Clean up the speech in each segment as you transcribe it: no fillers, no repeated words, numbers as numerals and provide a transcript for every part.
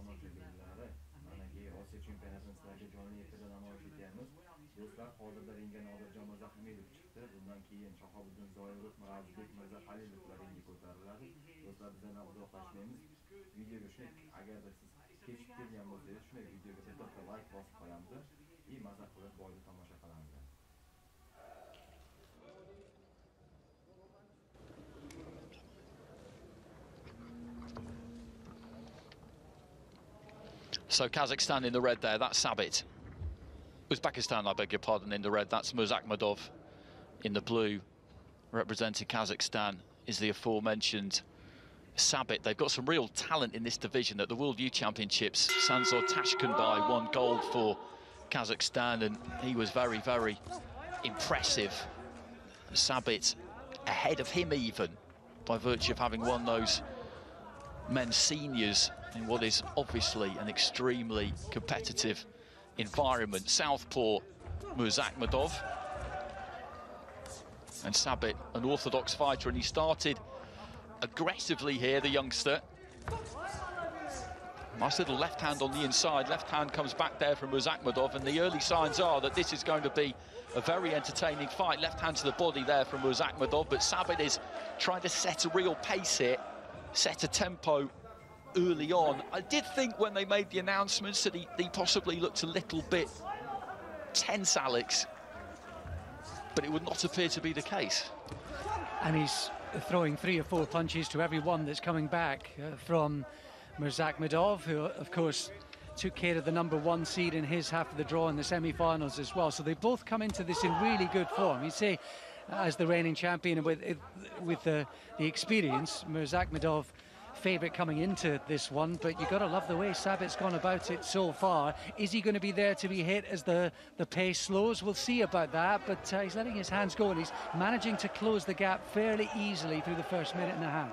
tomoshabinlari, manaki Osiyo Chempionatini sizlarga jonli efirda namoyish etyapmiz. Do'stlar, hozirda ringga Nodirjon Mirzahalilov chiqdi. Bundan keyin Shahobiddin Zoirov, Mirazizbek Mирзахалилов ringga ko'tariladi. Do'stlar, bizdan uzoqlashmaymiz. Videoga shunday, agarda siz kechib kelgan bo'lsangiz, shunday videoga bitta like bosib qo'yamiz va maza qilib boyda tomosha qilamiz. So Kazakhstan in the red there, that's Sabit. Uzbekistan, I beg your pardon, in the red, that's Murzakhmadov. In the blue, representing Kazakhstan, is the aforementioned Sabit. They've got some real talent in this division. At the World Youth Championships, Sanzor Tashkenbay won gold for Kazakhstan, and he was very, very impressive. Sabit ahead of him even, by virtue of having won those men's seniors in what is obviously an extremely competitive environment. Southpaw Murzakhmadov, and Sabit, an orthodox fighter, and he started aggressively here, the youngster. Nice little left hand on the inside. Left hand comes back there from Murzakhmadov, and the early signs are that this is going to be a very entertaining fight. Left hand to the body there from Murzakhmadov, but Sabit is trying to set a real pace here, set a tempo early on. I did think when they made the announcements that he possibly looked a little bit tense, Alex, but it would not appear to be the case. And he's throwing 3 or 4 punches to everyone that's coming back from Murzakhmadov, who of course took care of the #1 seed in his half of the draw in the semi-finals as well. So they both come into this in really good form. You say, as the reigning champion with the experience, Murzakhmadov favourite coming into this one, but you've got to love the way Sabit's gone about it so far. Is he going to be there to be hit as the pace slows? We'll see about that, but he's letting his hands go, and he's managing to close the gap fairly easily through the first minute and a half.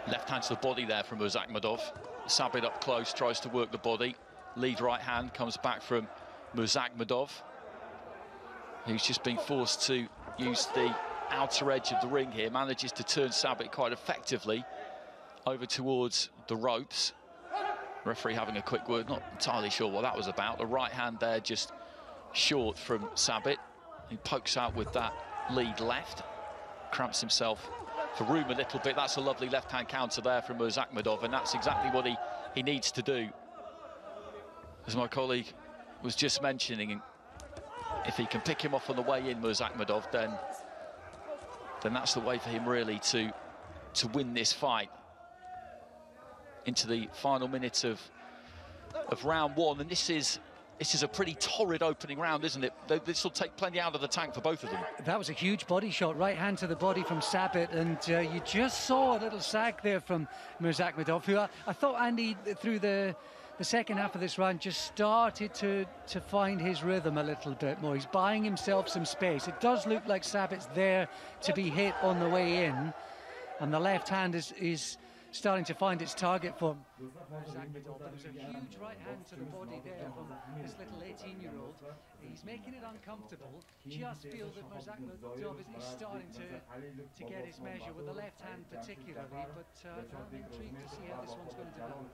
Left hand to the body there from Murzakhmadov. Sabit up close, tries to work the body. Lead right hand comes back from Murzakhmadov, who's just been forced to use the outer edge of the ring here, manages to turn Sabit quite effectively over towards the ropes. Referee having a quick word, not entirely sure what that was about. The right hand there just short from Sabit. He pokes out with that lead left, cramps himself for room a little bit. That's a lovely left-hand counter there from Murzakhmadov, and that's exactly what he needs to do. As my colleague was just mentioning, if he can pick him off on the way in, Murzakhmadov, then that's the way for him really to win this fight into the final minute of round 1. And this is a pretty torrid opening round, isn't it? This will take plenty out of the tank for both of them. That was a huge body shot, right hand to the body from Sabit, and you just saw a little sag there from Murzakhmadov, who I thought, Andy, through the second half of this round just started to find his rhythm a little bit more. He's buying himself some space. It does look like Sabit's there to be hit on the way in, and the left hand is starting to find its target for Murzakhmadov. There was a huge right hand to the body there from this little 18-year-old. He's making it uncomfortable. Just feel that Murzakhmadov is starting to get his measure with the left hand particularly, but I'm intrigued to see how this one's going to develop.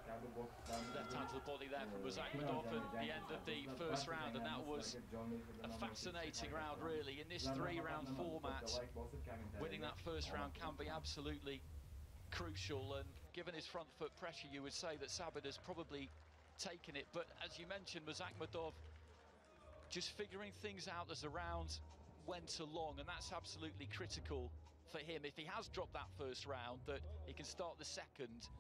Left hand to the body there from Murzakhmadov at the end of the first round, and that was a fascinating round really. In this 3-round format, winning that first round can be absolutely crucial, and given his front foot pressure, you would say that Sabit has probably taken it. But as you mentioned, Murzakhmadov just figuring things out as the round went along, and that's absolutely critical for him. If he has dropped that first round, that he can start the second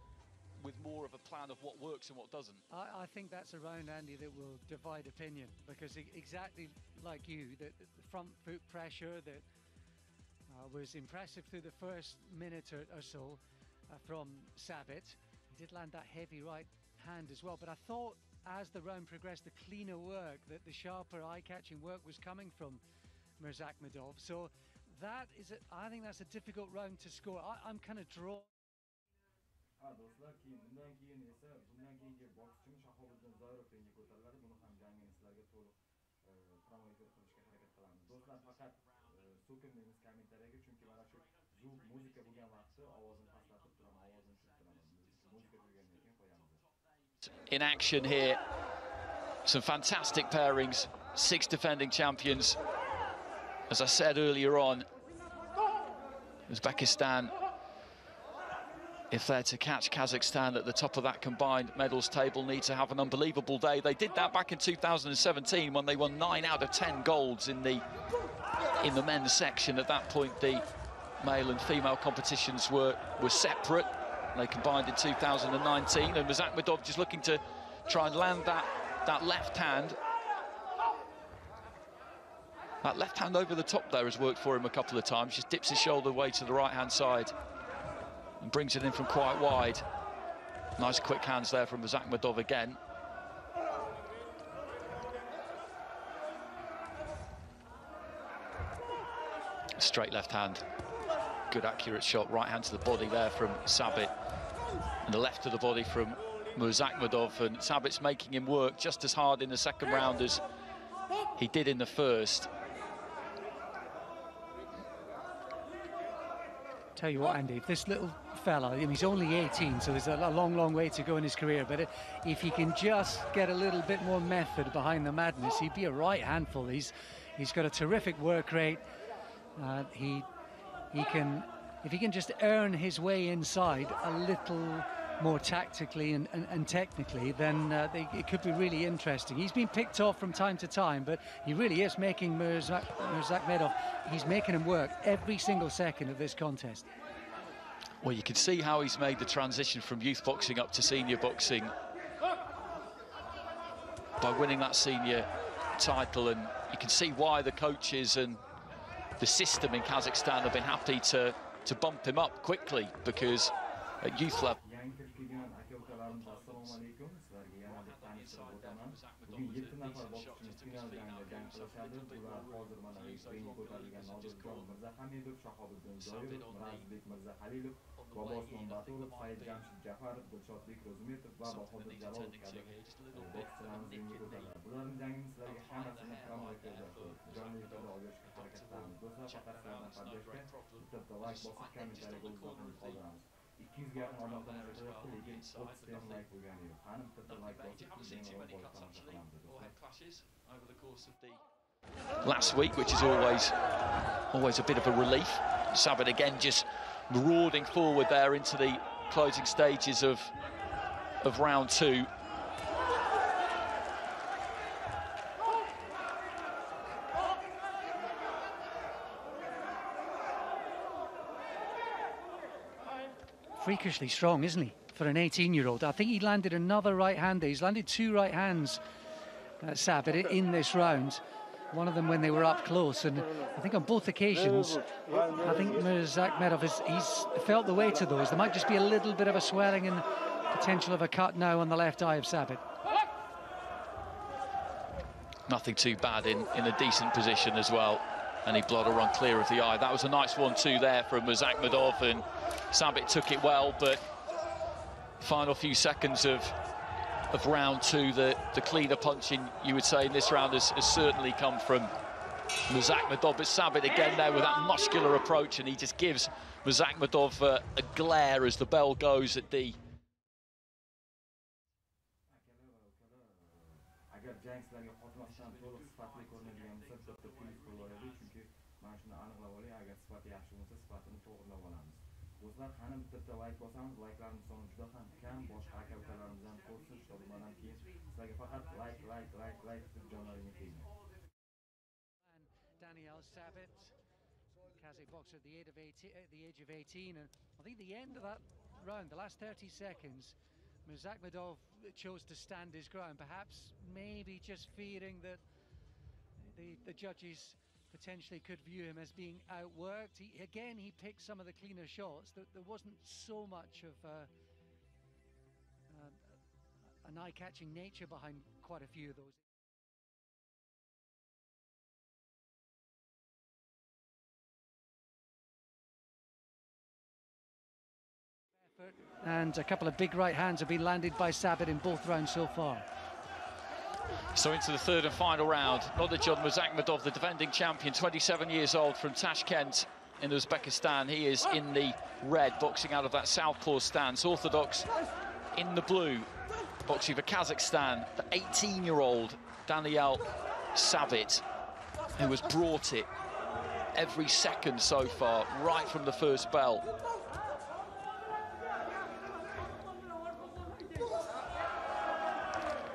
with more of a plan of what works and what doesn't. I think that's a round, Andy, that will divide opinion, because exactly like you, the front foot pressure that was impressive through the first minute or so from Sabit. He did land that heavy right hand as well, but I thought as the round progressed, the cleaner work, that the sharper eye-catching work was coming from Murzakhmadov. So that is I think that's a difficult round to score. I'm kind of drawn. Do'stlar, bundan keyin esa bundan keyingi bokschimiz Shahobiddin Zoirov ringga ko'tariladi. Buni ham jangini sizlarga to'liq promou efir qilishga harakat qilamiz. Do'stlar, faqat so'kinmaymiz kommentariyaga, chunki mana shu muzika bo'lgan vaqtda ovozini pastlatib turaman, ovozini tushirib turaman. Muzika tugagandan keyin qo'yamiz. just in action here. Some fantastic pairings, 6 defending champions. As I said earlier on, Uzbekistan, if they're to catch Kazakhstan at the top of that combined medals table, need to have an unbelievable day. They did that back in 2017 when they won 9 out of 10 golds in the men's section. At that point, the male and female competitions were separate. They combined in 2019, and Miraziz just looking to try and land that left hand. That left hand over the top there has worked for him a couple of times. Just dips his shoulder away to the right-hand side and brings it in from quite wide. Nice quick hands there from Miraziz again. Straight left hand. Good accurate shot. Right hand to the body there from Sabit. And the left to the body from Miraziz. And Sabit's making him work just as hard in the second round as he did in the first. Tell you what, Andy, if this little fella, I mean, he's only 18, so there's a long, long way to go in his career, but if he can just get a little bit more method behind the madness, he'd be a right handful. He's got a terrific work rate. He can, if he can just earn his way inside a little more tactically and technically, then it could be really interesting. He's been picked off from time to time, but he really is making Miraziz, he's making him work every single second of this contest. Well, you can see how he's made the transition from youth boxing up to senior boxing by winning that senior title, and you can see why the coaches and the system in Kazakhstan have been happy to bump him up quickly, because at youth level. Bugün 7 nafar boksçimiz final jangda jang qilishadi. Bular hozir mana ringga ko'tarilgan Nodirjon Mirzahamidov, Shahobiddin Zoirov, Mirazizbek Mirzahalilov, Bobosmon Baturov, Said Jamshid Jafarov, Dilshodbek Ro'zimetov va Bahodir Jalolov kabi bokschilarimiz ringga ko'tariladi. Bularning jangini sizlarga hammasini promouterda jonli efirda olishga harakat qilamiz. Do'stlar, faqat sizlardan Faddashga bitta like bosib, kommentariyaga o'zingizni qoldiramiz. 200 ga yaqin odam tomosha qilyapti, lekin 30 ta like bo'lgani yo'q. Qani bitta like bosib, last week, which is always a bit of a relief. Sabit again just marauding forward there into the closing stages of round 2. Freakishly strong, isn't he, for an 18-year-old? I think he landed another right hand there. He's landed 2 right hands, Sabit, in this round. One of them when they were up close, and I think on both occasions, I think Miraziz, he's felt the weight of those. There might just be a little bit of a swelling and potential of a cut now on the left eye of Sabit. Nothing too bad in a decent position as well. Any blood will run clear of the eye. That was a nice 1-2 there from Miraziz, and Sabit took it well, but final few seconds of round 2, the cleaner punching, you would say, in this round has certainly come from Miraziz. But Sabit again there with that muscular approach, and he just gives Miraziz a glare as the bell goes at the... Do'stlar, qani bitta like bosamiz, likelarning soni juda ham kam. Boshqa aka-ukalarimiz ham ko'rsin, shu bundan keyin sizlarga faqat like deb jonlaringga teging. Daniel Sabit, Kazakh boxer at the age of 18, and I think the end of that round, the last 30 seconds, Miraziz chose to stand his ground, perhaps maybe just fearing that the judges potentially could view him as being outworked. He picked some of the cleaner shots. There wasn't so much of an eye-catching nature behind quite a few of those. And a couple of big right hands have been landed by Sabit in both rounds so far. So into the third and final round, Nodirjon Miraziz, the defending champion, 27 years old, from Tashkent in Uzbekistan. He is in the red, boxing out of that southpaw stance. Orthodox in the blue. boxing for Kazakhstan, the 18-year-old Daniel Sabit, who has brought it every second so far, right from the first bell.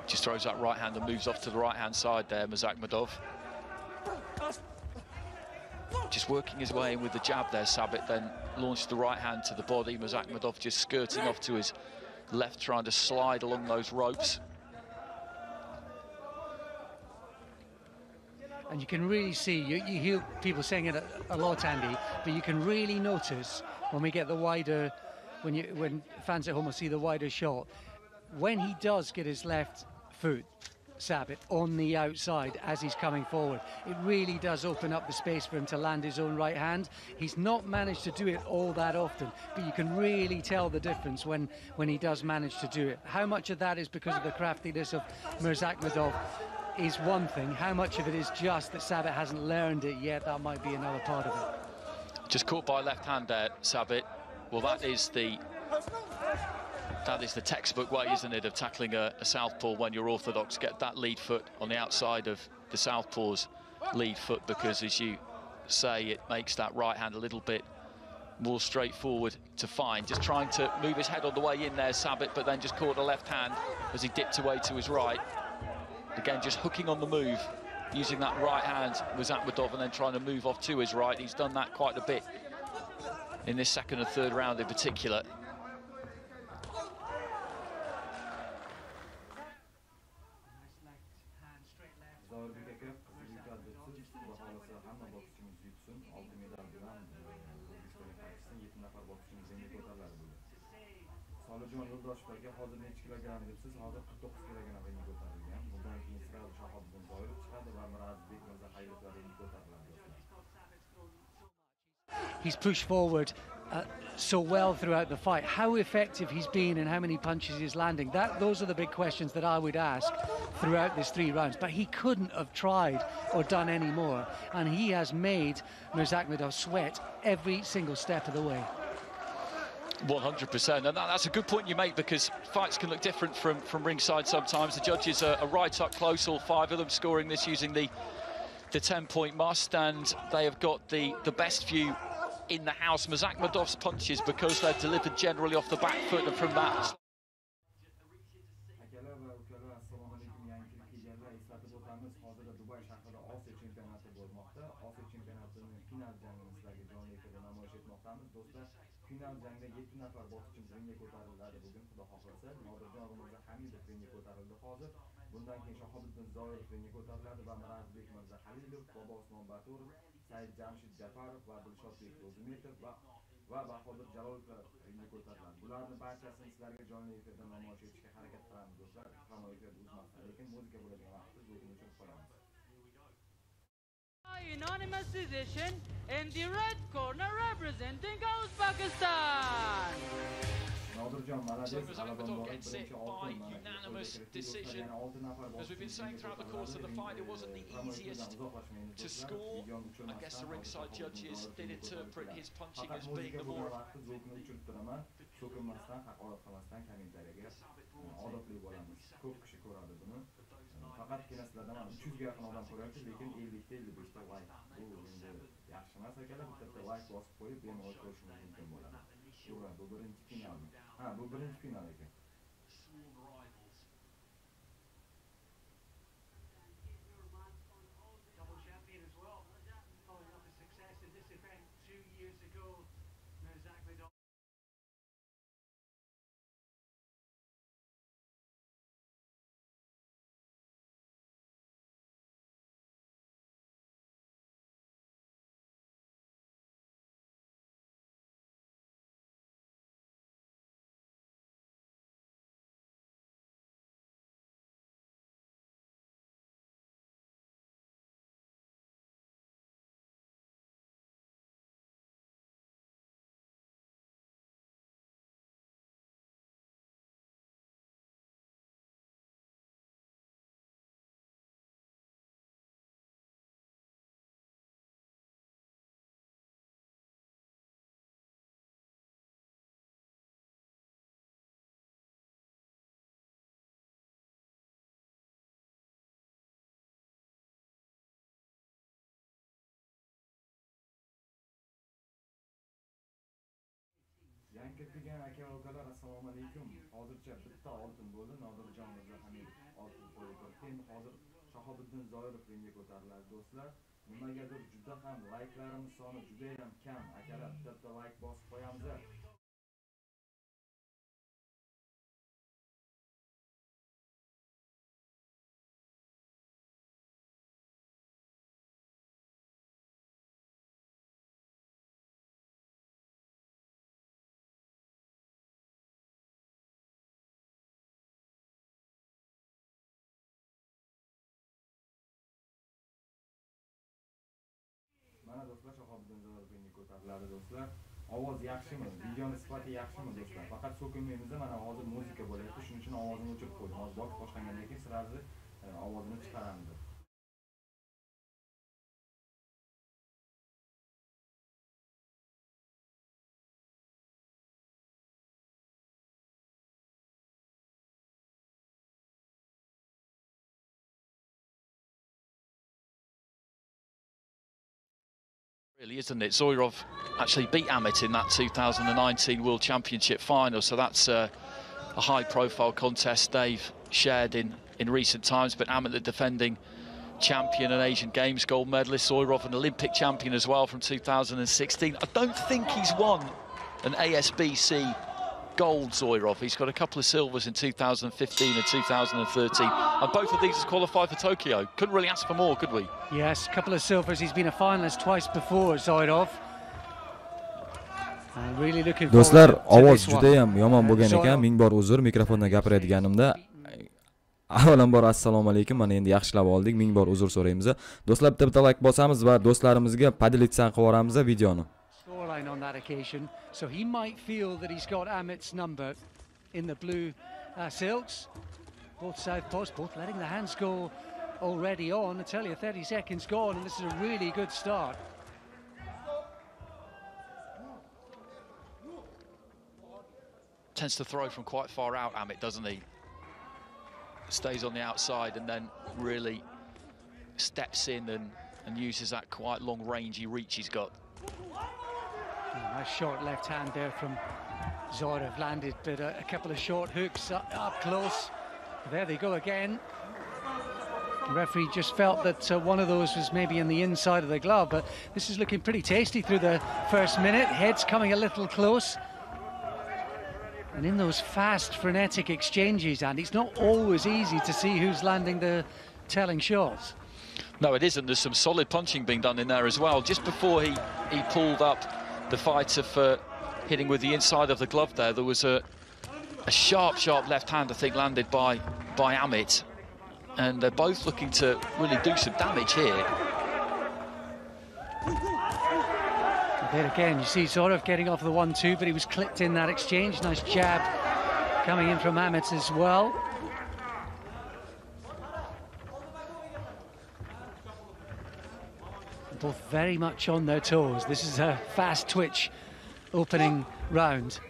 Just throws that right hand and moves off to the right-hand side there, Miraziz. Just working his way in with the jab there, Sabit, then launched the right hand to the body. Miraziz just skirting off to his left, trying to slide along those ropes. And you can really see, you hear people saying it a lot, Andy, but you can really notice when we get the wider, when fans at home will see the wider shot, when he does get his left foot, Sabit, on the outside as he's coming forward, it really does open up the space for him to land his own right hand. He's not managed to do it all that often, but you can really tell the difference when he does manage to do it. How much of that is because of the craftiness of Miraziz is one thing. How much of it is just that Sabit hasn't learned it yet? That might be another part of it. Just caught by left hand there, Sabit. Well, that is the textbook way, isn't it, of tackling a southpaw when you're orthodox. Get that lead foot on the outside of the southpaw's lead foot, because, as you say, it makes that right hand a little bit more straightforward to find. Just trying to move his head on the way in there, Sabit, but then just caught the left hand as he dipped away to his right. Again, just hooking on the move, using that right hand with Akhmedov, and then trying to move off to his right. He's done that quite a bit in this second and third round in particular. Solijon Yo'ldoshovga hozir necha kilogramm debsiz, hozir 49 kilogramm ringga ko'tarilgan. Bundan keyin sirali Shahobiddin Zoirov chiqadi va Mirazizbek Mирзахалилов ringga ko'tariladi. He's pushed forward so well throughout the fight. How effective he's been and how many punches he's landing, those are the big questions that I would ask throughout these 3 rounds. But he couldn't have tried or done any more, and he has made Miraziz sweat every single step of the way. 100%, and that's a good point you make, because fights can look different from ringside sometimes. The judges are right up close, all 5 of them scoring this using the 10-point must, and they have got the best view in the house. Miraziz punches, because they're delivered generally off the back foot, and from that... Osiyó Chempionati bo'lmoqda. Osiyó Chempionatining final jangini sizlarga jonli efirda namoyish etmoqdamiz. Do'stlar, final jangda 7 nafar bokschi ringga ko'tariladi bugun, xudo xohlasa. Nodirjon Mирзахалилов ringga ko'tarildi hozir. Bundan keyin Shahobiddin Zoirov ringga ko'tariladi va Mirazizbek Mирзахалилов, Bobo Osmon Baturov, Said Jamshid Jafarov va Dilshodbek Ro'zimetov va Bahodir Jalolovlar ringga ko'tariladi. Bularning barchasini sizlarga jonli efirda namoyish etishga harakat qilamiz, do'stlar. Hamma efirda uzmasdan, lekin muzika bo'ladigan vaqtda zo'rni o'chirib qo'yamiz. Unanimous decision in the red corner, representing Uzbekistan. So Miraziz gets it by unanimous decision. As we've been saying throughout the course of the fight, it wasn't the easiest to score. I guess the ringside judges did interpret his punching as being the more... Faqatgina sizlardan 300 ga yaqin odam ko'ryapti, lekin 50 ta 55 ta like. Bu endi yaxshi emas akalar, bitta like bosib qo'yib bemalol ko'rishingiz mumkin bo'ladi. Bu birinchi final. Bu birinchi final ekan. kirgan aka va ukalar, assalomu alaykum. Hozircha bitta oltin bo'ldi, Nodirjon Mirzaxalilov oltin qo'yib turibdi. Endi hozir Shahobiddin Zoirov ringga ko'tariladi do'stlar. Nimagadir juda ham layklarimiz soni juda ham kam. Akalar, bitta layk bosib qo'yamiz. Mana do'stlar, Shahobiddin Zoirov ringga ko'tariladi do'stlar. Ovoz yaxshimi? Videoni sifati yaxshimi do'stlar? Faqat so'kinmaymiz, mana hozir muzika bo'lyapti, shuning uchun ovozini o'chirib qo'ydim. Hozir boks boshlangandan keyin sirazi ovozini chiqaramiz. Really, isn't it? Zoirov actually beat Amit in that 2019 World Championship final, so that's a high-profile contest they've shared in recent times. But Amit, the defending champion and Asian Games gold medalist, Zoirov, an Olympic champion as well from 2016. I don't think he's won an ASBC gold, Zoirov. He's got a couple of silvers in 2015 and 2013, and both of these has qualified for Tokyo. Couldn't really ask for more, could we? Yes, a couple of silvers. He's been a finalist twice before, Zoirov. And really looking forward Do'stlar, to ovoz this one. juda ham yomon bo'lgan ekan. Ming bor uzr mikrofonda gapirayotganimda. Avvalambor assalomu alaykum. Mana endi yaxshilab oldik. Ming bor uzr so'raymiz. Do'stlar, bitta like bosamiz va do'stlarimizga padilitsan qilib yuboramiz videoni. Scoreline on that occasion, so he might feel that he's got Amit's number in the blue silks. Both southpaws, both letting the hands go already on. I tell you, 30 seconds gone, and this is a really good start. Tends to throw from quite far out, Amit, doesn't he? Stays on the outside and then really steps in and uses that quite long rangy reach he's got. Nice short left hand there from Zoirov, landed, but a couple of short hooks up close. There they go again. The referee just felt that one of those was maybe in the inside of the glove, but this is looking pretty tasty through the first minute. Heads coming a little close. And in those fast, frenetic exchanges, and it's not always easy to see who's landing the telling shots. No, it isn't. There's some solid punching being done in there as well. Just before he pulled up the fighter for hitting with the inside of the glove there was a sharp left hand, I think, landed by Amit. And they're both looking to really do some damage here. There again, you see Zoirov getting off the 1-2, but he was clipped in that exchange. Nice jab coming in from Amit as well. Both very much on their toes. This is a fast twitch opening round.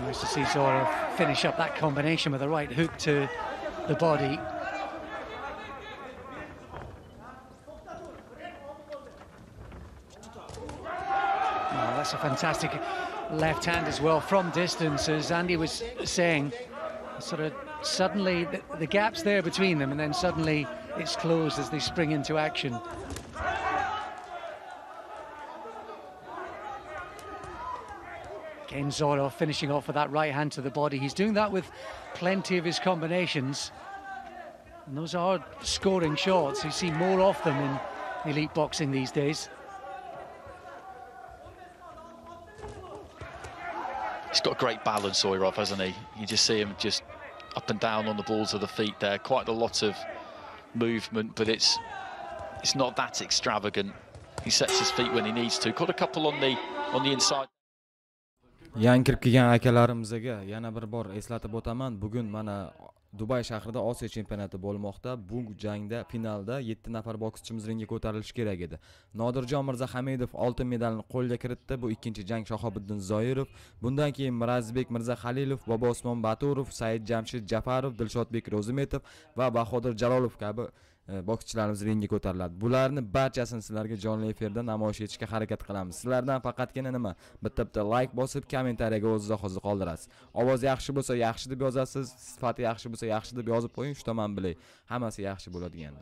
Nice to see Zoirov finish up that combination with a right hook to the body. Oh, that's a fantastic left hand as well from distance, as Andy was saying. Sort of suddenly the gap's there between them, and then suddenly it's closed as they spring into action. Again, Zoirov finishing off with that right hand to the body. He's doing that with plenty of his combinations, and those are scoring shots. You see more of them in elite boxing these days. He's got great balance, Zoirov, hasn't he? You just see him just up and down on the balls of the feet there. Quite a lot of movement, but it's not that extravagant. He sets his feet when he needs to. Got a couple on the inside. Yangi kirib kelgan akalarimizga yana bir bor eslatib o'taman. Bugun mana Dubay shahrida Osiyo chempionati bo'lmoqda. Bu jangda finalda 7 nafar bokschimiz ringga ko'tarilishi kerak edi. Nodirjon Mirzahamidov oltin medalni qo'lga kiritdi. Bu ikkinchi jang Shahobiddin Zoirov. Bundan keyin Mirazizbek Mirzahalilov, Bobo Osmon Baturov, Said Jamshid Jafarov, Dilshodbek Ro'zimetov va Bahodir Jalolov kabi bokschilarimiz ringga ko'tariladi. Bularni barchasini sizlarga jonli efirda namoyish etishga harakat qilamiz. Sizlardan faqatgina nima? Bitta like bosib, kommentariyaga o'zingizni hozir qoldirasiz. Ovoz yaxshi bo'lsa yaxshi deb yozasiz, sifati yaxshi bo'lsa yaxshi deb yozib qo'ying, shu tomon bilay. Hammasi yaxshi bo'ladigan.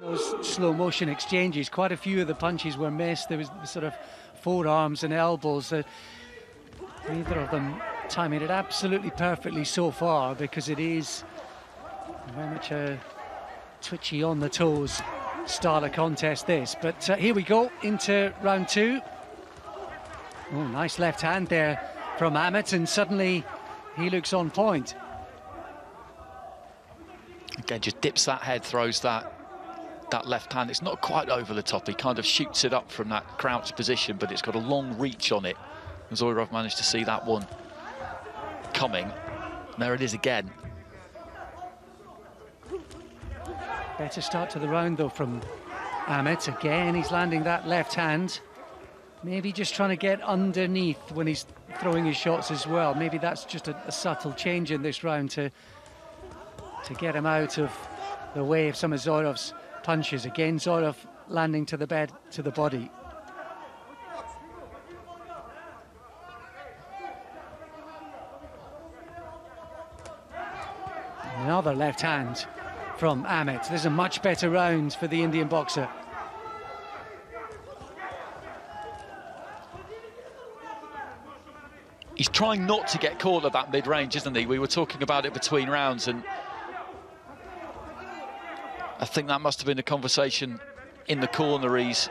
Those slow motion exchanges, quite a few of the punches were missed. There was sort of forearms and elbows. Neither of them timing it absolutely perfectly so far, because it is very much a twitchy on the toes style of contest this. But here we go into round two. Oh, nice left hand there from Amit, and suddenly he looks on point. Again, just dips that head, throws that left hand. It's not quite over the top. He kind of shoots it up from that crouch position, but it's got a long reach on it. And Zoirov managed to see that one coming. And there it is again. Better start to the round, though, from Amit. Again, he's landing that left hand. Maybe just trying to get underneath when he's throwing his shots as well. Maybe that's just a subtle change in this round to get him out of the way of some of Zoirov's punches. Again, Zoirov landing to the body. Another left hand from Amit. This is a much better round for the Indian boxer. He's trying not to get caught at that mid-range, isn't he? We were talking about it between rounds, and I think that must have been a conversation in the corner. He's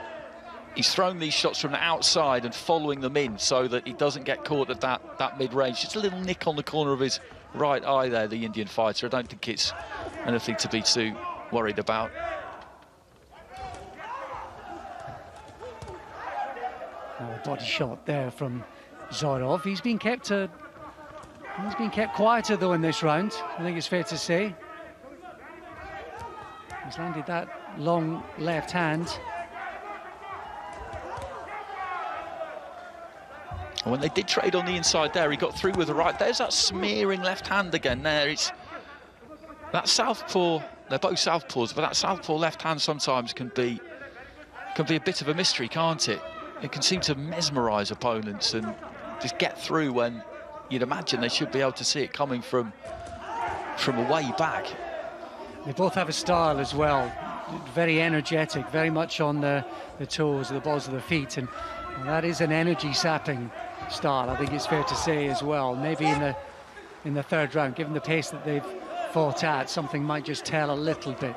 thrown these shots from the outside and following them in so that he doesn't get caught at that mid-range. Just a little nick on the corner of his right eye there, the Indian fighter. I don't think it's anything to be too worried about. A body shot there from Zoirov. He's been kept quieter though in this round, I think it's fair to say. He's landed that long left hand. When they did trade on the inside there, he got through with the right. There's that smearing left hand again there. It's that southpaw, they're both southpaws, but that southpaw left hand sometimes can be a bit of a mystery, can't it? It can seem to mesmerise opponents and just get through when you'd imagine they should be able to see it coming from a way back. They both have a style as well, very energetic, very much on the toes, the balls of the feet, and that is an energy-sapping style, I think it's fair to say as well. Maybe in the third round, given the pace that they've fought at, something might just tell a little bit.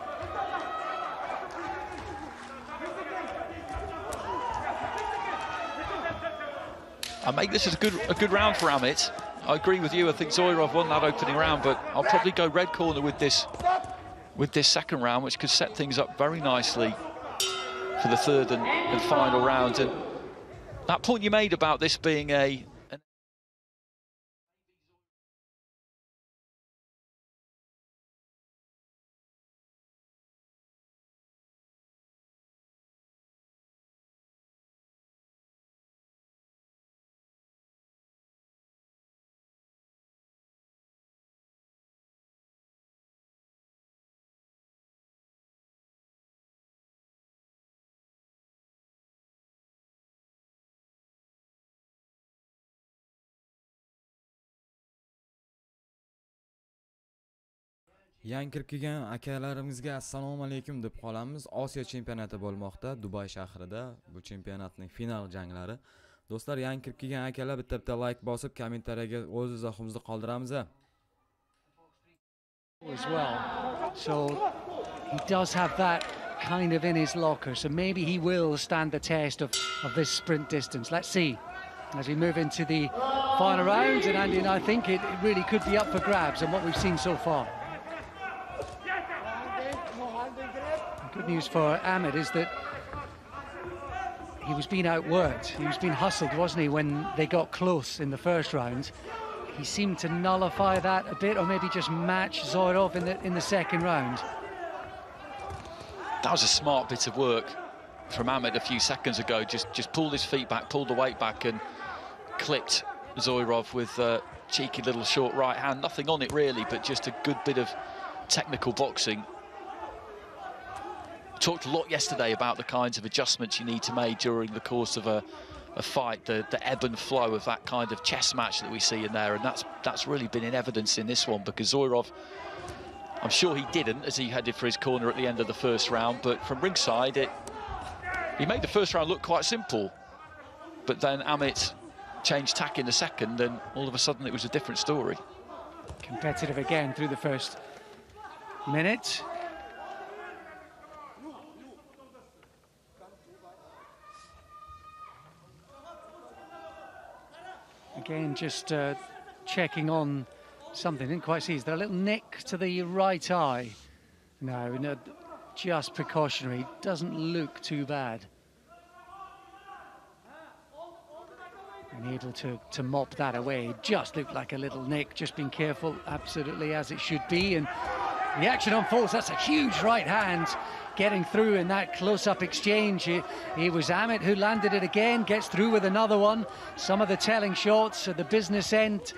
I make this as a good round for Amit. I agree with you. I think Zoirov won that opening round, but I'll probably go red corner with this second round, which could set things up very nicely for the third and final round. And that point you made about this being Yangi kirib kelgan akalarimizga assalomu alaykum deb qolamiz. Osiyo chempionati bo'lmoqda Dubay shahrida. Bu chempionatning final janglari. Do'stlar, yangi kirib kelgan akalar bitta like bosib, kommentariyaga o'z izohimizni qoldiramiz. As well. So he does have that kind of in his locker, so maybe he will stand the test of this sprint distance. Let's see as we move into the final round, and Andy and I think it really could be up for grabs and what we've seen so far. The good news for Ahmed is that he was being outworked, he was being hustled, wasn't he, when they got close in the first round. He seemed to nullify that a bit, or maybe just match Zoirov in the second round. That was a smart bit of work from Ahmed a few seconds ago. Just pulled his feet back, pulled the weight back, and clipped Zoirov with a cheeky little short right hand. Nothing on it really, but just a good bit of technical boxing. Talked a lot yesterday about the kinds of adjustments you need to make during the course of a fight, the ebb and flow of that kind of chess match that we see in there, and that's really been in evidence in this one, because Zoirov, I'm sure he didn't as he headed for his corner at the end of the first round, but from ringside he made the first round look quite simple, but then Amit changed tack in the second, and all of a sudden it was a different story. Competitive again through the first minute. Again, just checking on something. Didn't quite see. Is there a little nick to the right eye? No, just precautionary. Doesn't look too bad. And able to mop that away. Just looked like a little nick. Just being careful, absolutely as it should be. And the action unfolds. That's a huge right hand getting through in that close-up exchange. It was Amit who landed it again, gets through with another one. Some of the telling shots at the business end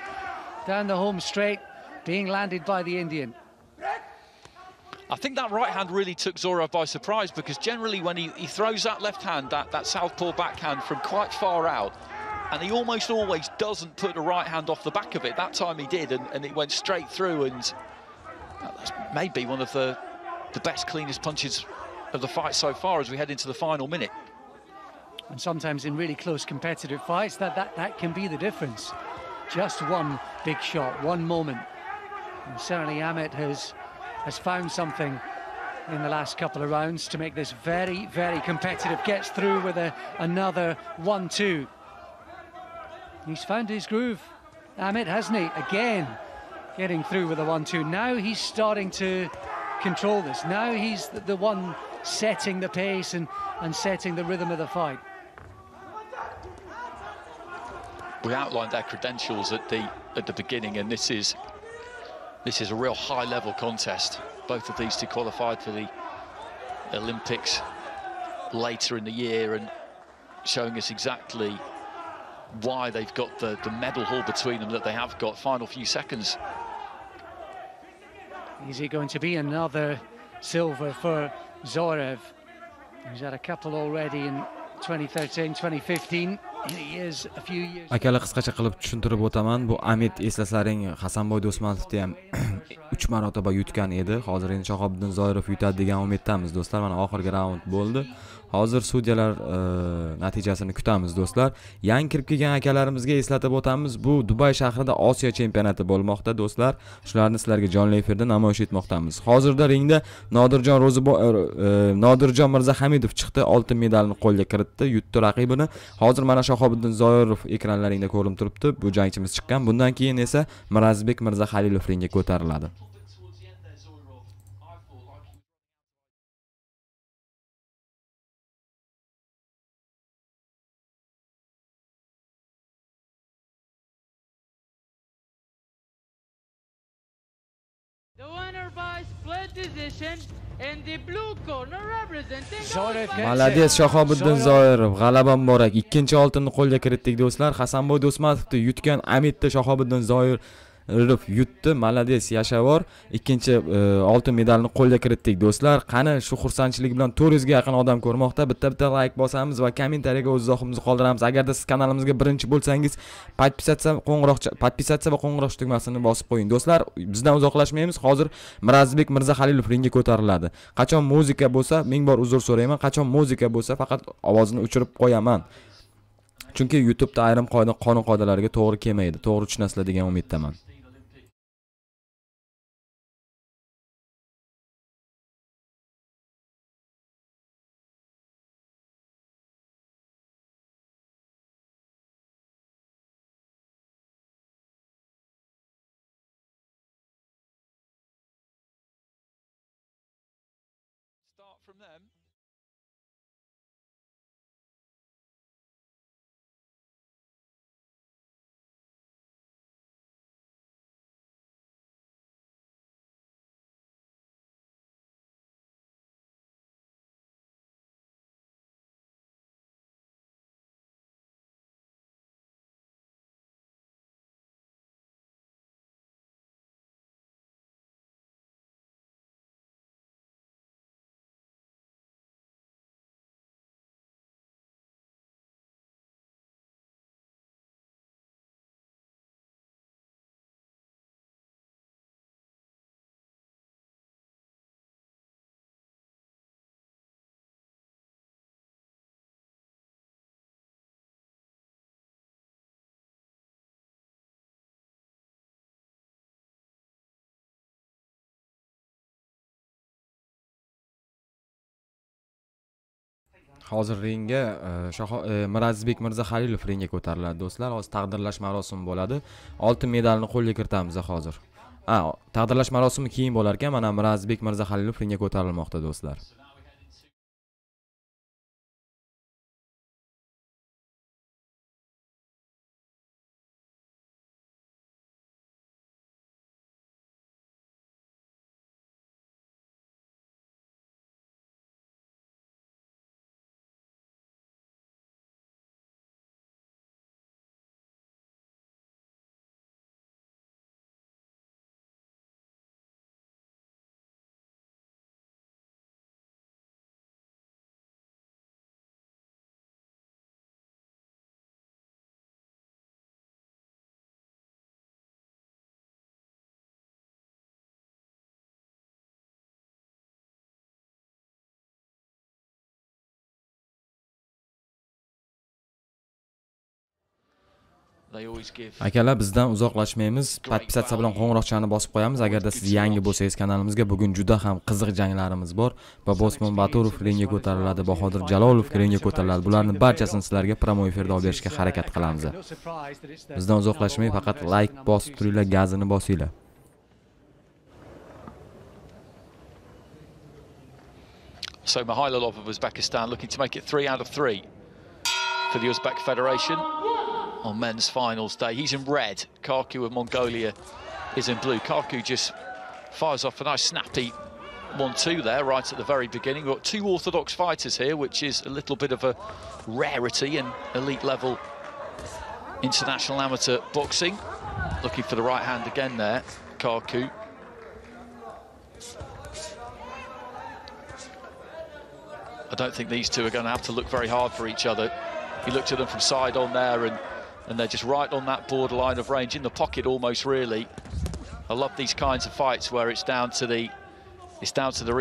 down the home straight being landed by the Indian. I think that right hand really took Zoirov by surprise, because generally when he throws that left hand, that southpaw backhand from quite far out, and he almost always doesn't put the right hand off the back of it. That time he did, and it went straight through, and that's maybe one of the best, cleanest punches of the fight so far as we head into the final minute. And sometimes in really close competitive fights, that can be the difference. Just one big shot, one moment. And certainly Ahmed has found something in the last couple of rounds to make this very, very competitive. Gets through with another 1-2. He's found his groove, Ahmed, hasn't he? Again, getting through with a 1-2. Now he's starting to control this. Now he's the one setting the pace and setting the rhythm of the fight. We outlined their credentials at the beginning, and this is a real high-level contest. Both of these two qualified for the Olympics later in the year, and showing us exactly why they've got the medal haul between them that they have got. Final few seconds. Is it going to be another silver for Zoirov? He's had a couple already in 2013, 2015. He is a few years. Akalar qisqacha qilib tushuntirib o'taman. Bu Amit, eslaslaring, Hasanboy Do'stmatovni ham 3 marotaba yutgan edi. Hozir endi Shahobiddin Zoirov yutadi degan umiddamiz do'stlar. Mana oxirgi raund bo'ldi. Hozir sudyalar natijasini kutamiz do'stlar. Yangi kirib kelgan akalarimizga eslatib o'tamiz, bu Dubay shahrida Osiyo chempionati bo'lmoqda do'stlar. Shularni sizlarga jonli efirda namoyish etmoqdamiz. Hozirda ringda Nodirjon Mirzahamidov chiqdi, oltin medalni qo'lga kiritdi, yutdi raqibini. Hozir mana Shahobiddin Zoirov ekranlaringda ko'rinib turibdi. Bu jangchimiz chiqqan. Bundan keyin esa Mirazizbek Mirzahalilov ringga ko'tariladi. The winner by split decision in the blue corner representing Malades Shahobiddin Zoirov, g'alaba muborak. Ikkinchi oltinni qo'lga kiritdik do'stlar. Hasanboy Do'stmatovni yutgan Amitni Shahobiddin Zoirov yutdi. Malades, yashavor. Ikkinchi oltin medalni qo'lga kiritdik do'stlar. Qani shu xursandchilik bilan 400 ga yaqin odam ko'rmoqda. Bitta like bosamiz va kommentariyaga o'z izohimizni qoldiramiz. Agarda siz kanalimizga birinchi bo'lsangiz, podpisatsiya va qo'ng'iroq tugmasini bosib qo'ying do'stlar. Bizdan uzoqlashmaymiz. Hozir Mirazizbek Mirzahalilov ringga ko'tariladi. Qachon muzika bo'lsa, ming bor uzr so'rayman. Qachon muzika bo'lsa, faqat ovozini o'chirib qo'yaman. Chunki YouTube'da ayrim qonun-qoidalarga to'g'ri kelmaydi. To'g'ri tushunasizlar degan umiddaman. from them. Hozir ringga Mirazizbek Mirzahalilov ringga ko'tariladi do'stlar. Hozir taqdirlash marosimi bo'ladi. Oltin medalni qo'lga kiritamiz hozir. Taqdirlash marosimi keyin bo'lar ekan. Mana Mirazizbek Mirzahalilov ringga ko'tarilmoqda do'stlar. Akalar, bizdan uzoqlashmaymiz. Podpisatsiya bilan qo'ng'iroqchani bosib qo'yamiz. Agarda siz yangi bo'lsangiz kanalimizga, bugun juda ham qiziq janglarimiz bor. Bobosmon Baturov ringga ko'tariladi, Bahodir Jalolov ringga ko'tariladi. Bularning barchasini sizlarga promo efirda olib berishga harakat qilamiz. Bizdan uzoqlashmay, faqat like bosib turinglar, gazini bosinglar. So Mihailalov of Uzbekistan looking to make it 3 out of 3 for the Uzbek Federation on men's finals day. He's in red. Karku of Mongolia is in blue. Karku just fires off a nice snappy 1-2 there right at the very beginning. We've got two orthodox fighters here, which is a little bit of a rarity in elite level international amateur boxing. Looking for the right hand again there, Karku. I don't think these two are going to have to look very hard for each other. He looked at them from side on there, and they're just right on that borderline of range, in the pocket almost, really. I love these kinds of fights where it's down to the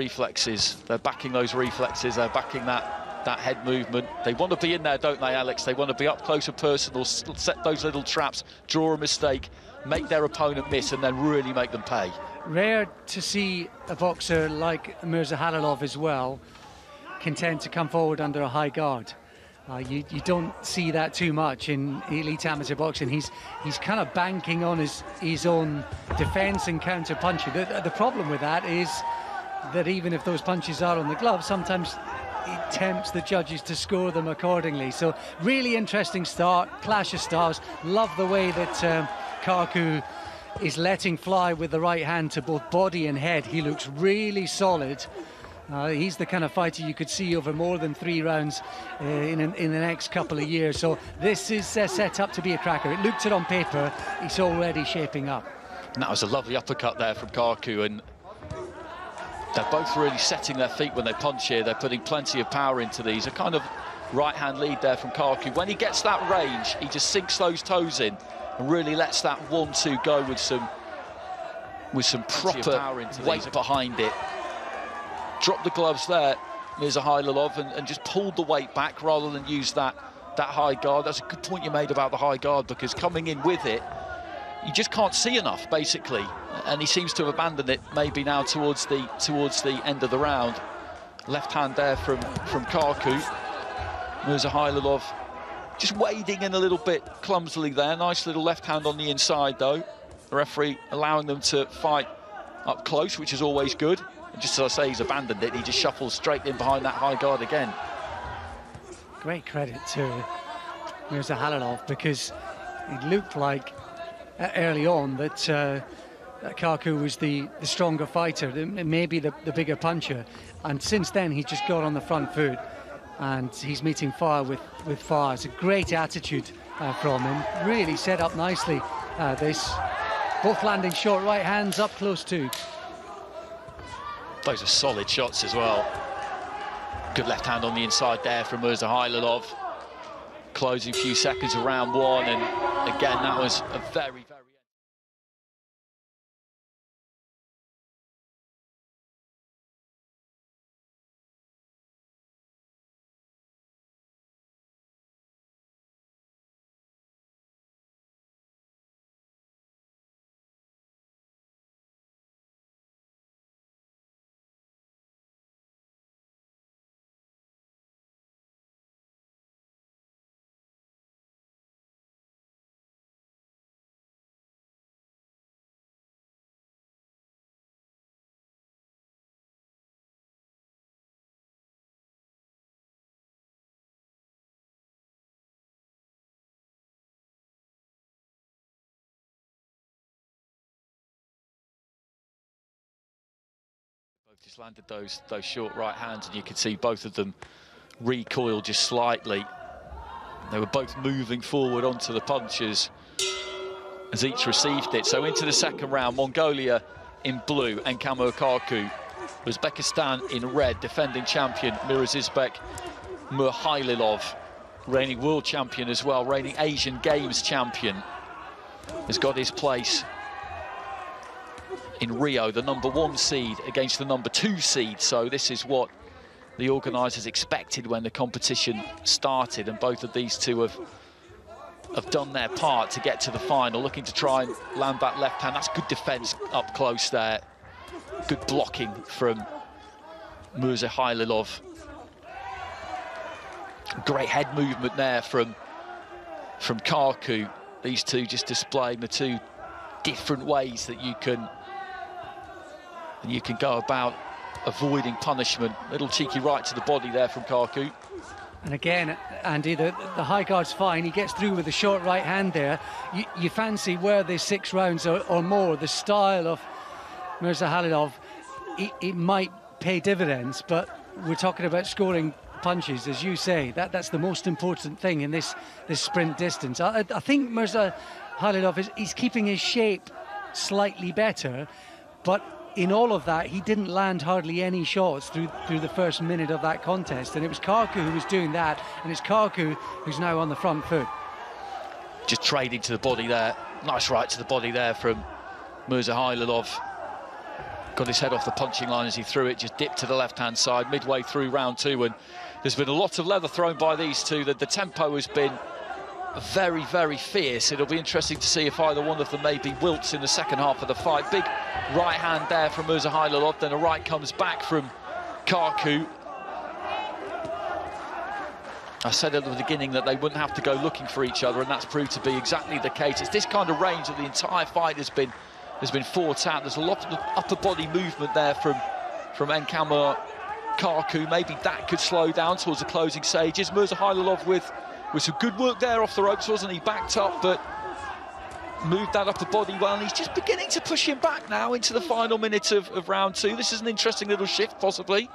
reflexes. They're backing those reflexes, they're backing that head movement. They want to be in there, don't they, Alex? They want to be up close and personal, set those little traps, draw a mistake, make their opponent miss, and then really make them pay. Rare to see a boxer like Mirzahalilov as well content to come forward under a high guard. You don't see that too much in elite amateur boxing. He's kind of banking on his own defence and counter punching. The problem with that is that even if those punches are on the glove, sometimes it tempts the judges to score them accordingly. So really interesting start, clash of styles. Love the way that Karku is letting fly with the right hand to both body and head. He looks really solid. He's the kind of fighter you could see over more than 3 rounds in the next couple of years. So this is set up to be a cracker. It looked it on paper, it's already shaping up. And that was a lovely uppercut there from Karku, and they're both really setting their feet when they punch here. They're putting plenty of power into these. A kind of right-hand lead there from Karku. When he gets that range, he just sinks those toes in and really lets that 1-2 go with some proper weight behind it. Dropped the gloves there, Mizahilov, and just pulled the weight back rather than use that high guard. That's a good point you made about the high guard, because coming in with it, you just can't see enough, basically. And he seems to have abandoned it maybe now towards the end of the round. Left hand there from Karku. Mizahilov just wading in a little bit clumsily there. Nice little left hand on the inside, though. The referee allowing them to fight up close, which is always good. just as I say, he's abandoned it. He just shuffles straight in behind that high guard again. Great credit to Mirzahalilov, because it looked like early on that Kaku was the stronger fighter, maybe the bigger puncher, and since then he's just got on the front foot and he's meeting fire with fire. It's a great attitude from him, really set up nicely. This both landing short right hands up close too. Those are solid shots as well. Good left hand on the inside there from Mirzahalilov. Closing few seconds of round one, and again that was a very just landed those short right hands, and you could see both of them recoil just slightly. They were both moving forward onto the punches as each received it. So into the second round, Mongolia in blue and Kamo Kaku, Uzbekistan in red, defending champion Mirazizbek Mirzahalilov, reigning world champion as well, reigning Asian Games champion, has got his place in Rio, the #1 seed against the #2 seed. So this is what the organisers expected when the competition started, and both of these two have done their part to get to the final, looking to try and land that left hand. That's good defence up close there. Good blocking from Mirzahalilov. Great head movement there from Kaku. These two just displaying the two different ways that you can go about avoiding punishment. Little cheeky right to the body there from Kaku. And again, Andy, the high guard's fine. He gets through with a short right hand there. You fancy, were there 6 rounds or more, the style of Mirzahalilov, it might pay dividends, but we're talking about scoring punches, as you say. That's the most important thing in this sprint distance. I think Mirzahalilov is keeping his shape slightly better, but in all of that, he didn't land hardly any shots through the first minute of that contest, and it was Kaku who was doing that, and it's Kaku who's now on the front foot. Just trading to the body there. Nice right to the body there from Mirzahalilov. Got his head off the punching line as he threw it, just dipped to the left-hand side midway through round 2, and there's been a lot of leather thrown by these two. The tempo has been very, very fierce. It'll be interesting to see if either one of them maybe wilts in the second half of the fight. Big right hand there from Mirzahalilov, then a right comes back from Kaku. I said at the beginning that they wouldn't have to go looking for each other, and that's proved to be exactly the case. It's this kind of range that the entire fight has been fought out. There's a lot of upper body movement there from Nkama Kaku. Maybe that could slow down towards the closing stages. Mirzahalilov with some good work there off the ropes, wasn't he? Backed up, but moved that upper body well, and he's just beginning to push him back now into the final minute of round 2. This is an interesting little shift, possibly.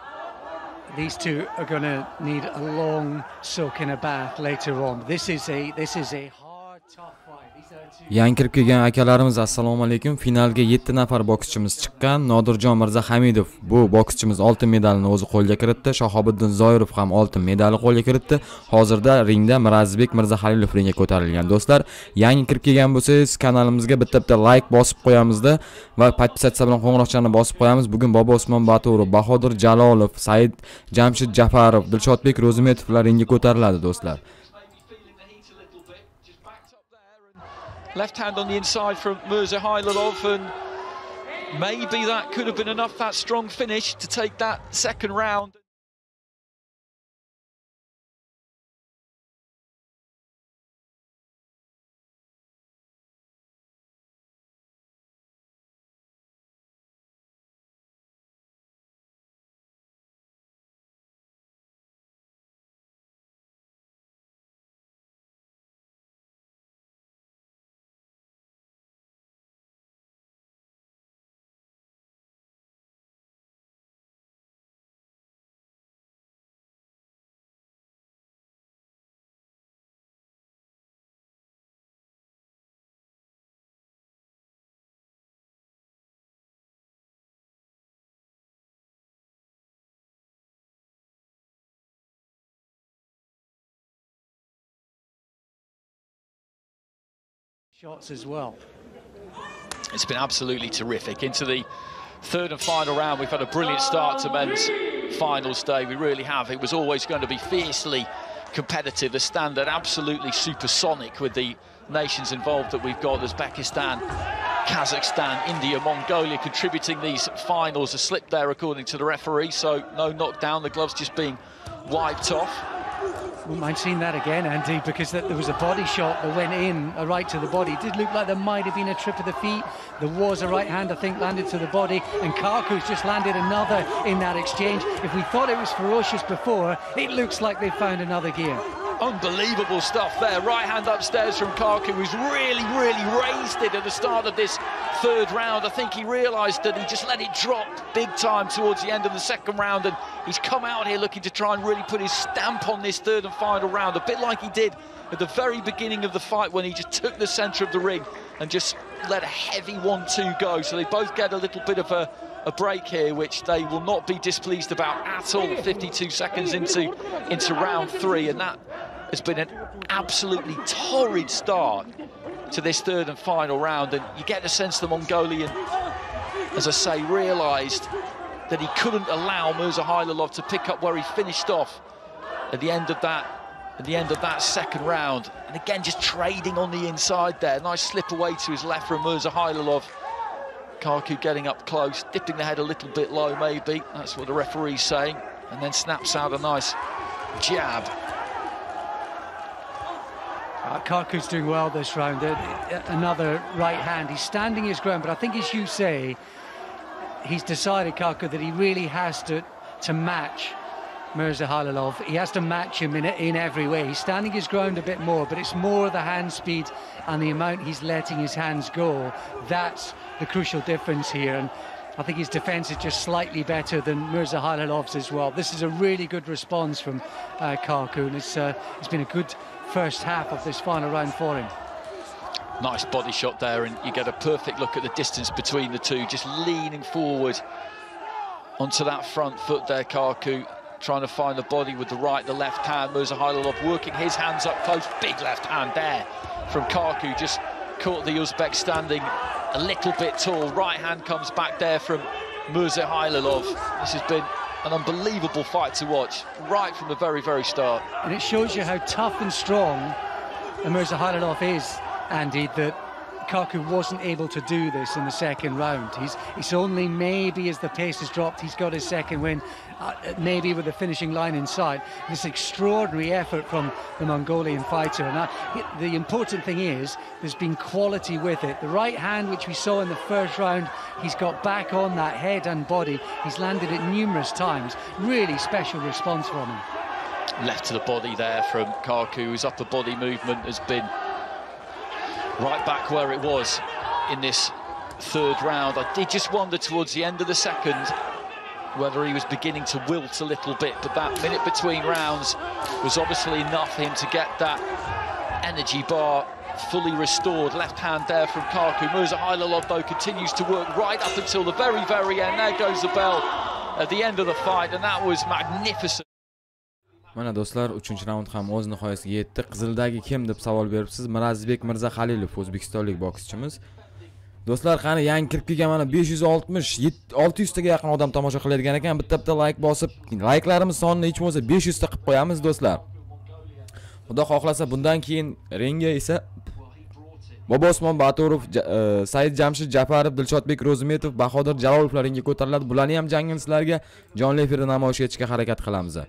These two are going to need a long soak in a bath later on. This is a hard, tough fight. Yangi kirib kelgan akalarimiz, assalomu alaykum. Finalga 7 nafar bokschimiz chiqqan. Nodirjon Mirzahamidov bu bokschimiz oltin medalini o'zi qo'lga kiritdi. Shahobiddin Zoirov ham oltin medalni qo'lga kiritdi. Hozirda ringda Mirazizbek Mirzahalilov ringga ko'tarilgan. Do'stlar, yangi kirib kelgan bo'lsangiz, kanalimizga bitta like bosib qo'yamizda va podpisatsiya bilan qo'ng'iroqchani bosib qo'yamiz. Bugun Bobo Usmon Baturov, Bahodir Jalolov, Said Jamshid Jafarov, Dilshodbek Ro'zimetovlar ringga ko'tariladi, do'stlar. Left hand on the inside from Mirzahalilov, and maybe that could have been enough, that strong finish, to take that second round. Shots as well. It's been absolutely terrific. Into the third and final round, we've had a brilliant start to men's finals day. We really have. It was always going to be fiercely competitive. The standard absolutely supersonic with the nations involved that we've got. Uzbekistan, Kazakhstan, India, Mongolia contributing these finals. A slip there according to the referee, so no knockdown, the gloves just being wiped off. Wouldn't mind seeing that again, Andy, because there was a body shot that went in right to the body. It did look like there might have been a trip of the feet. There was a right hand, I think, landed to the body, and Karku's just landed another in that exchange. If we thought it was ferocious before, it looks like they found another gear. Unbelievable stuff there. Right hand upstairs from Karku, who's really raised it at the start of this third round. I think he realised that he just let it drop big time towards the end of the second round, and he's come out here looking to try and really put his stamp on this third and final round, a bit like he did at the very beginning of the fight when he just took the centre of the ring and just let a heavy 1-2 go. So they both get a little bit of a break here, which they will not be displeased about at all. 52 seconds into round three, and that has been an absolutely torrid start to this third and final round. And you get the sense the Mongolian, as I say, realised that he couldn't allow Mirzahalilov to pick up where he finished off at the end of that second round. And again, just trading on the inside there. Nice slip away to his left from Mirzahalilov. Karku getting up close, dipping the head a little bit low maybe, that's what the referee's saying, and then snaps out a nice jab. Karku's doing well this round. Another right hand. He's standing his ground, but I think, as you say, he's decided, Karku, that he really has to match Mirzahalilov. He has to match him in every way. He's standing his ground a bit more, but it's more the hand speed and the amount he's letting his hands go. That's the crucial difference here, and I think his defence is just slightly better than Mirzahalilov's as well. This is a really good response from Karku, and it's been a good first half of this final round for him. Nice body shot there, and you get a perfect look at the distance between the two, just leaning forward onto that front foot there, Karku, trying to find the body with the right, the left hand. Mirzahalilov working his hands up close, big left hand there from Karku, just caught the Uzbek standing a little bit tall. Right hand comes back there from Mirzahalilov. This has been an unbelievable fight to watch right from the very start. And it shows you how tough and strong Mirzahalilov is, Andy, that Karku wasn't able to do this in the second round. He's only maybe, as the pace has dropped, he's got his second win, maybe with the finishing line in sight. This extraordinary effort from the Mongolian fighter, and the important thing is there's been quality with it. The right hand, which we saw in the first round, he's got back on that head and body. He's landed it numerous times. Really special response from him. Left to the body there from Karku. His upper body movement has been right back where it was in this third round. I did just wonder towards the end of the second whether he was beginning to wilt a little bit, but that minute between rounds was obviously enough for him to get that energy bar fully restored. Left hand there from Karku. Mirzahalilov, though, continues to work right up until the very end. There goes the bell at the end of the fight, and that was magnificent. Mana do'stlar, 3-raund ham o'z nihoyasiga yetdi. Qizildagi kim deb savol beribsiz. Mirazizbek Mirzahalilov, o'zbekistonlik bokschimiz. Do'stlar, qani yangi kirib kelgan mana 600 taga yaqin odam tomosha qiladigan ekan. Bitta like bosib, likelarimiz sonini hech bo'lmasa 500 ta qilib qo'yamiz do'stlar. Xudo xohlasa bundan keyin ringga esa Bobosmon Baturov, Said Jamshid Jafarov, Dilshodbek Ro'zimetov, Bahodir Jalolovlar ringga ko'tariladi. Bularni ham jangini sizlarga jonli efirda namoyish etishga harakat qilamiz.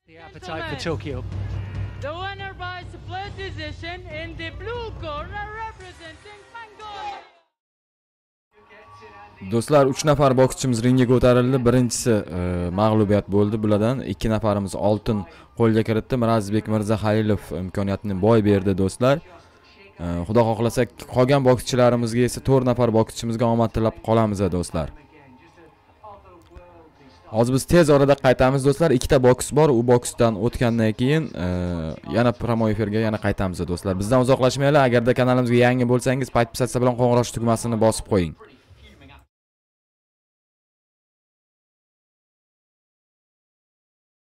The appetite for Tokyo. The winner by split decision in the blue corner representing Mongolia. Do'stlar, 3 nafar bokschimiz ringga ko'tarildi. Birinchisi mag'lubiyat bo'ldi. Bulardan 2 nafarimiz oltin qo'lga kiritdi. Mirazizbek Mirzahalilov imkoniyatini boy berdi do'stlar. Xudo xohlasa qolgan bokschilarimizga esa 4 nafar bokschimizga omad tilab qolamiz do'stlar. Hozir biz tez orada qaytamiz do'stlar. 2 ta boks bor. U boksdan o'tgandan keyin yana promo efirga yana qaytamiz do'stlar. Bizdan uzoqlashmanglar. Agarda kanalimizga yangi bo'lsangiz, payt-pisatsa bilan qo'ng'iroq tugmasini bosib qo'ying.